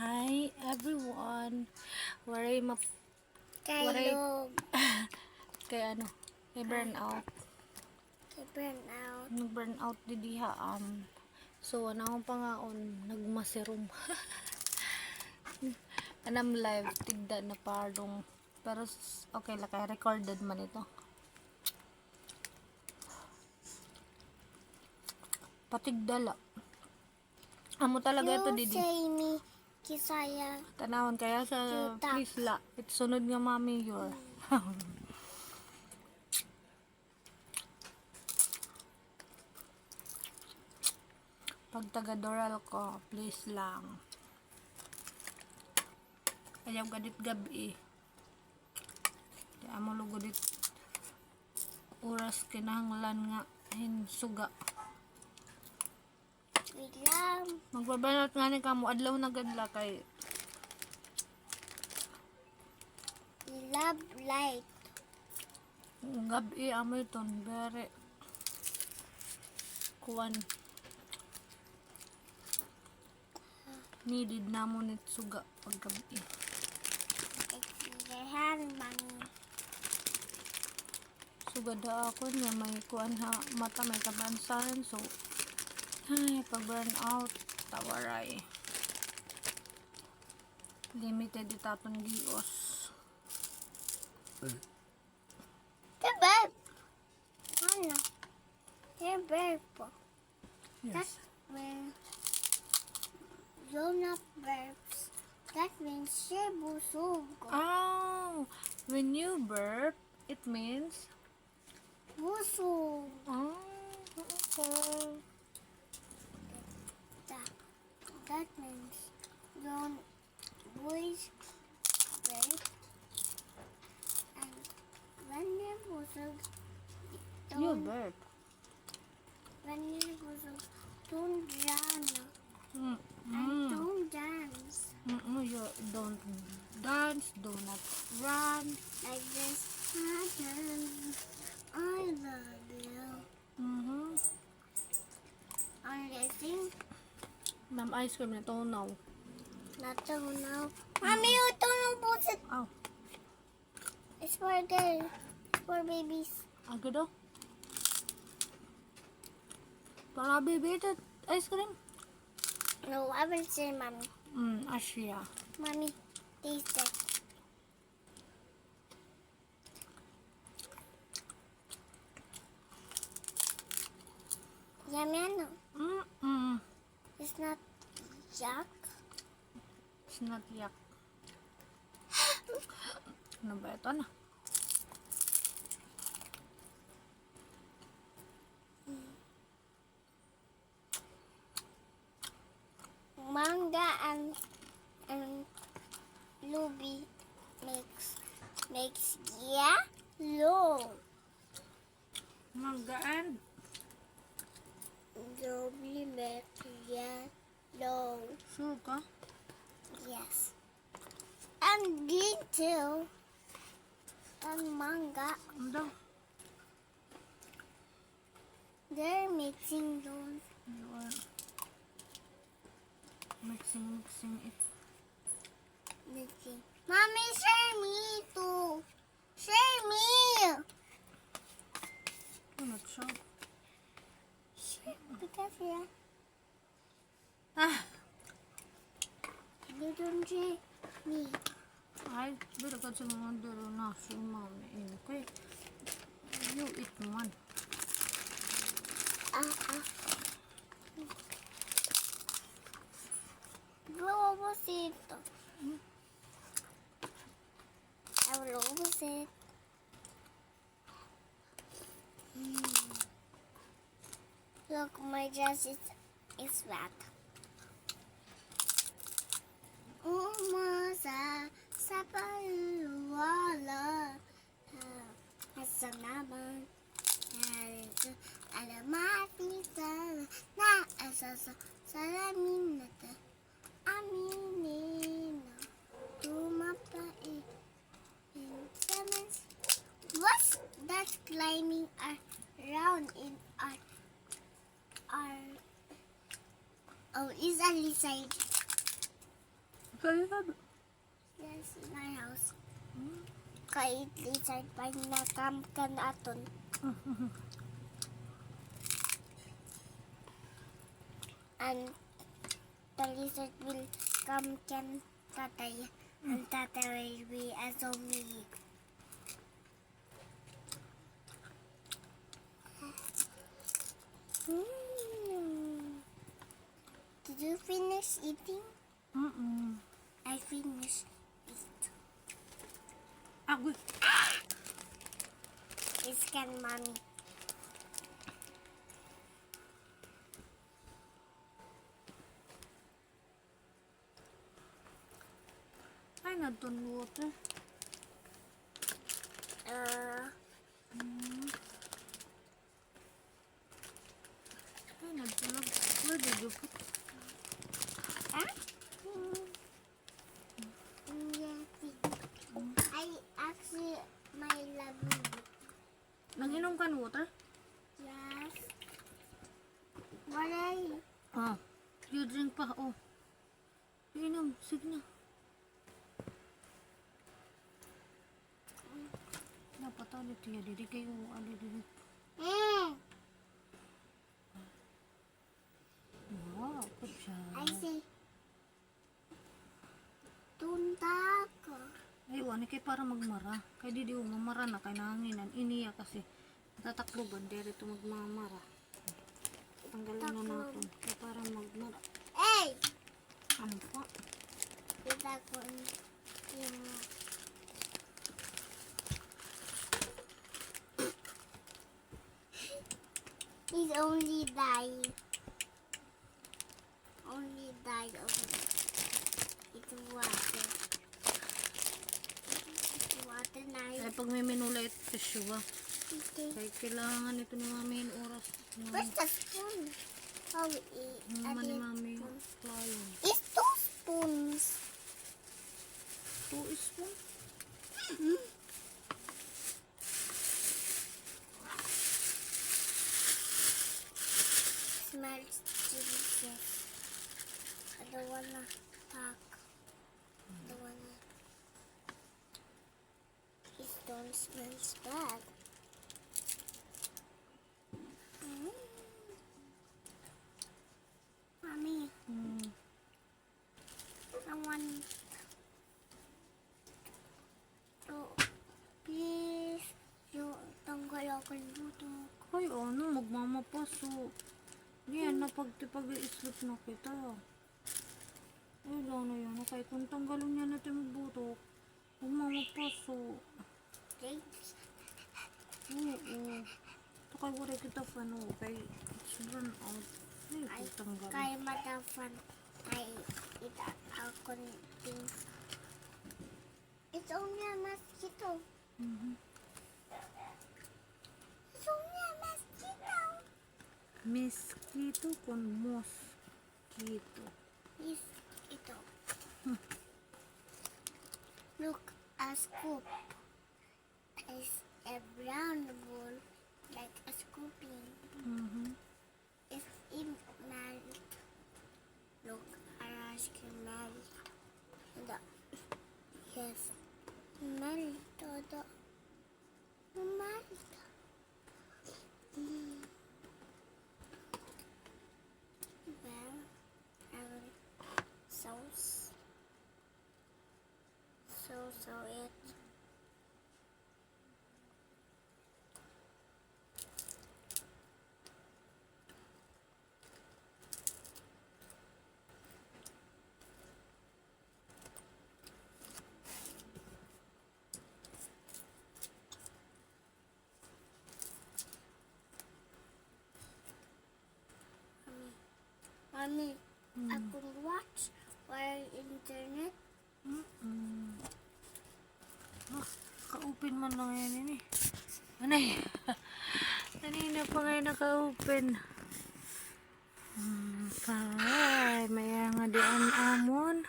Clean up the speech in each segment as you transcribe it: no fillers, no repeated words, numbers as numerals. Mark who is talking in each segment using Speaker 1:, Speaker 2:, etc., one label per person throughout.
Speaker 1: Hi everyone. Waray waray
Speaker 2: Kailog.
Speaker 1: kay ano? Kay burnout.
Speaker 2: Burn out.
Speaker 1: Nag-burnout di diha so ano akong pangaon nagmasirum. Anam live tigda na parong pero okay la kay recorded man ito. Patigdala. Amo talaga ito
Speaker 2: You
Speaker 1: didi.
Speaker 2: say me, Kisaya.
Speaker 1: Tanawon kaya sa
Speaker 2: Yuta.
Speaker 1: please la. It's sunod nga mami your. Pag taga-doral ko, please lang. Ayaw gadit gabi. Kaya mo lugodit oras kinahanglan nga suga.
Speaker 2: Wait lang.
Speaker 1: Magbabanat nga ni kamo adlaw na gadla kay
Speaker 2: Love light.
Speaker 1: gabi amoy ton bere kuwan needed na mo nit suga pag gabi.
Speaker 2: Lehan mami.
Speaker 1: Suga da ako niya may kuwan ha mata may kabansaran so ay pag burn out tawaray limited itaton gios.
Speaker 2: Diba? Ano? Diba po?
Speaker 1: Yes.
Speaker 2: When grown up verbs. That means siya busog.
Speaker 1: Oh, when you burp, it means
Speaker 2: Busog.
Speaker 1: oh, okay.
Speaker 2: That means grown boys verb. And when you're busog,
Speaker 1: You burp.
Speaker 2: when you're busog, don't run.
Speaker 1: Mm,
Speaker 2: And
Speaker 1: mm.
Speaker 2: don't dance.
Speaker 1: You don't dance, do not run.
Speaker 2: Like this. I love you.
Speaker 1: Mm-hmm.
Speaker 2: I'm guessing.
Speaker 1: Ma'am, ice cream na to now.
Speaker 2: Not to now. Mommy, you don't put it.
Speaker 1: Ow,
Speaker 2: It's for girls. It's for babies.
Speaker 1: agad daw. Para baby ito, ice cream.
Speaker 2: No, I will say mommy.
Speaker 1: Asya.
Speaker 2: Mommy, taste it. Yummy, no? It's not yuck.
Speaker 1: It's not yak. Ano ba ito na?
Speaker 2: Manga and Luby makes yellow.
Speaker 1: Magaan.
Speaker 2: Luby makes yellow.
Speaker 1: Sure ka?
Speaker 2: Yes. And green too. And manga.
Speaker 1: Ano daw?
Speaker 2: They're mixing those.
Speaker 1: You are mixing it.
Speaker 2: Mixing. Mommy, share me too. Share me.
Speaker 1: Ano siya?
Speaker 2: Share because yeah.
Speaker 1: Ah!
Speaker 2: You don't share me.
Speaker 1: Ay, pero ka sa mga daro na si mami. Okay. You eat man.
Speaker 2: Globosito. I will always it. Look, my dress is wet. Umasa sa paliwala. Sa naman. Alamati sa na asasa salamin na ta. Aminin na tumapai. What's that climbing around in our oh, is a lizard.
Speaker 1: Kaya
Speaker 2: Yes, in my house. Kay lizard pa nakam kan aton. And the lizard will come can tatay. And tatay will be a zombie. Did you finish eating? I finished it.
Speaker 1: Ako.
Speaker 2: It's can mommy.
Speaker 1: Ay, nadton water. Ay, nadtulog. Where did you put?
Speaker 2: Huh? I actually my love book.
Speaker 1: Nanginom ka ng water?
Speaker 2: Yes. What are you?
Speaker 1: Ah. You drink pa. Oh. Inom. Sige na. Napatalit niya. Didi kayo. Ano didi? Wow. Good job.
Speaker 2: I say, tunta ko.
Speaker 1: Ay, wani kay para magmara. Kay didi mamara na kay nanginan. Iniya kasi. Tatakloban. Dere ito magmamara. Tanggalin na natin. Kaya para magmara.
Speaker 2: Hey!
Speaker 1: Ano pa?
Speaker 2: Kita ko yung he's only dying. Only died of it's water. It's water na
Speaker 1: Kaya pag may minula ito tissue ah.
Speaker 2: okay.
Speaker 1: Kaya kailangan ito ni mami yung oras.
Speaker 2: Where's the spoon? Oh,
Speaker 1: Naman ni mami yung flying.
Speaker 2: It's two spoons.
Speaker 1: 2 spoon?
Speaker 2: Smells delicious. I don't wanna talk. I don't wanna. It don't smells bad. Mommy, someone. Oh, please. You tanggal ako ng buto.
Speaker 1: Ay, ano, magmamapaso. Yan, napag-islip na kita. Ay, lalo yan. Okay, kung tanggalin niya natin magbutok, magmamapaso.
Speaker 2: Thanks.
Speaker 1: Oo. Ito kay wala kita pa, no? Kay it's run out. Ay, tanggal.
Speaker 2: Kaya matafan. Kay ita ako ting. It's only a mosquito. It's only a mosquito.
Speaker 1: Mosquito con mosquito.
Speaker 2: Yes, ito. Look, a scoop. It's a brown bowl like a scooping. If it melt, look, a rice can melt. Yes, melt. Melt. Well, sauce. So it. Mommy, I could watch via internet.
Speaker 1: Ka-open man lang yan yun eh. Anay. Kanina pa ngayon naka-open. Ay, maya nga di ang amon.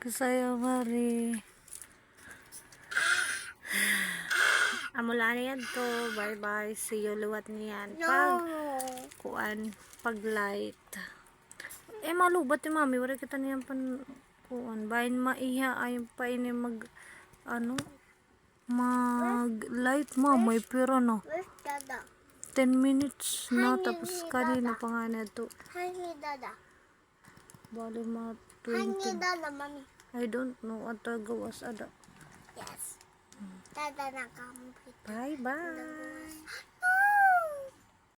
Speaker 1: Kasayo mari. Amula na yan to. Bye bye. See you luwat niyan.
Speaker 2: No.
Speaker 1: Pag kuan. Pag light. Eh, malubat ti mami. Wala kita niyan pan kuan. Bayin maiha ay pa ini mag ano mag light mamay pero no.
Speaker 2: Where's Dada?
Speaker 1: 10 minutes na
Speaker 2: Honey,
Speaker 1: tapos
Speaker 2: Dada.
Speaker 1: kanina pa nga na to.
Speaker 2: Honey, Dada.
Speaker 1: Bali mga
Speaker 2: Honey,
Speaker 1: 20.
Speaker 2: Dada, mommy.
Speaker 1: I don't know what to gawas ada.
Speaker 2: Yes. Dada na complete.
Speaker 1: Bye bye.